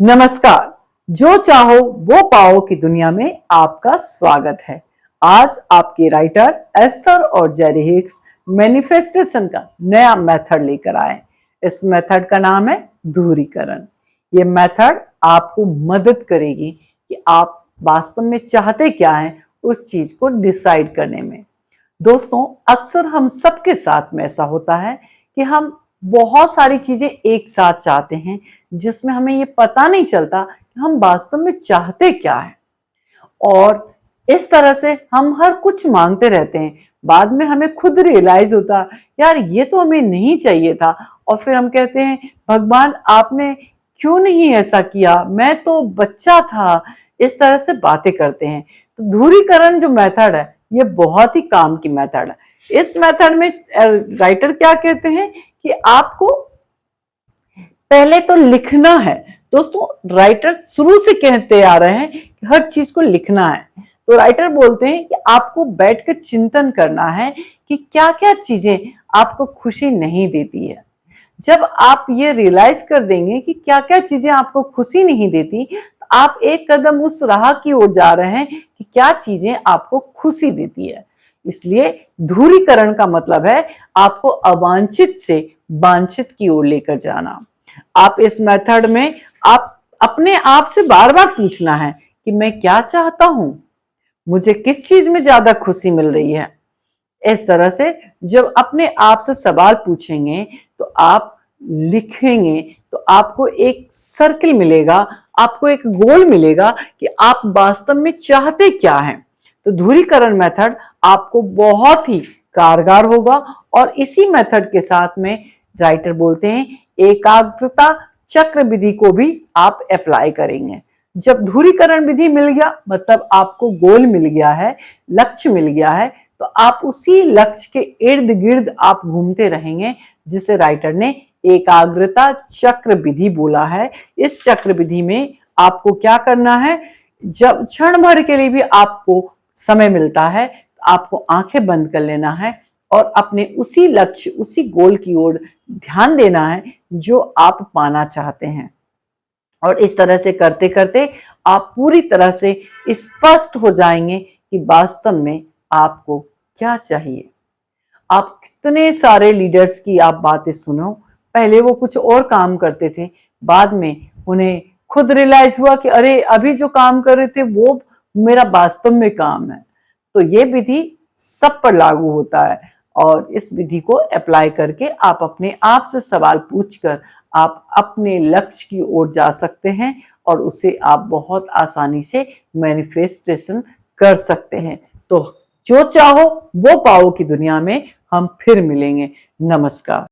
नमस्कार। जो चाहो वो पाओ की दुनिया में आपका स्वागत है। आज आपके राइटर एस्थर और जेरी हिक्स मैनिफेस्टेशन का नया मेथड लेकर आए। इस मेथड का नाम है दूरीकरण। ये मेथड आपको मदद करेगी कि आप वास्तव में चाहते क्या हैं उस चीज को डिसाइड करने में। दोस्तों, अक्सर हम सबके साथ में ऐसा होता है कि हम बहुत सारी चीजें एक साथ चाहते हैं जिसमें हमें ये पता नहीं चलता कि हम वास्तव में चाहते क्या है, और इस तरह से हम हर कुछ मांगते रहते हैं। बाद में हमें खुद रियलाइज होता यार ये तो हमें नहीं चाहिए था, और फिर हम कहते हैं भगवान आपने क्यों नहीं ऐसा किया, मैं तो बच्चा था। इस तरह से बातें करते हैं। तो दूरीकरण जो मेथड है ये बहुत ही काम की मेथड है। इस मेथड में राइटर क्या कहते हैं कि आपको पहले तो लिखना है। दोस्तों, राइटर शुरू से कहते आ रहे हैं कि हर चीज को लिखना है। तो राइटर बोलते हैं कि आपको बैठकर चिंतन करना है कि क्या क्या चीजें आपको खुशी नहीं देती है। जब आप ये रियलाइज कर देंगे कि क्या क्या चीजें आपको खुशी नहीं देती, तो आप एक कदम उस राह की ओर जा रहे हैं कि क्या चीजें आपको खुशी देती है। इसलिए दूरीकरण का मतलब है आपको अवांछित से वांछित की ओर लेकर जाना। आप इस मेथड में आप अपने आप से बार बार पूछना है कि मैं क्या चाहता हूं, मुझे किस चीज में ज्यादा खुशी मिल रही है। इस तरह से जब अपने आप से सवाल पूछेंगे तो आप लिखेंगे तो आपको एक सर्किल मिलेगा, आपको एक गोल मिलेगा कि आप वास्तव में चाहते क्या हैं। तो दूरीकरण मेथड आपको बहुत ही कारगर होगा, और इसी मेथड के साथ में राइटर बोलते हैं एकाग्रता चक्र विधि को भी आप अप्लाई करेंगे। जब दूरीकरण विधि मिल गया मतलब आपको गोल मिल गया है, लक्ष्य मिल गया है, तो आप उसी लक्ष्य के इर्द गिर्द आप घूमते रहेंगे, जिसे राइटर ने एकाग्रता चक्र विधि बोला है। इस चक्र विधि में आपको क्या करना है, जब क्षण भर के लिए भी आपको समय मिलता है तो आपको आंखें बंद कर लेना है और अपने उसी लक्ष्य उसी गोल की ओर ध्यान देना है जो आप पाना चाहते हैं। और इस तरह से करते करते आप पूरी तरह से स्पष्ट हो जाएंगे कि वास्तव में आपको क्या चाहिए। आप कितने सारे लीडर्स की आप बातें सुनो, पहले वो कुछ और काम करते थे, बाद में उन्हें खुद रियलाइज हुआ कि अरे अभी जो काम कर रहे थे वो मेरा वास्तव में काम है। तो ये विधि सब पर लागू होता है, और इस विधि को अप्लाई करके आप अपने आप से सवाल पूछकर आप अपने लक्ष्य की ओर जा सकते हैं, और उसे आप बहुत आसानी से मैनिफेस्टेशन कर सकते हैं। तो जो चाहो वो पाओ की दुनिया में हम फिर मिलेंगे। नमस्कार।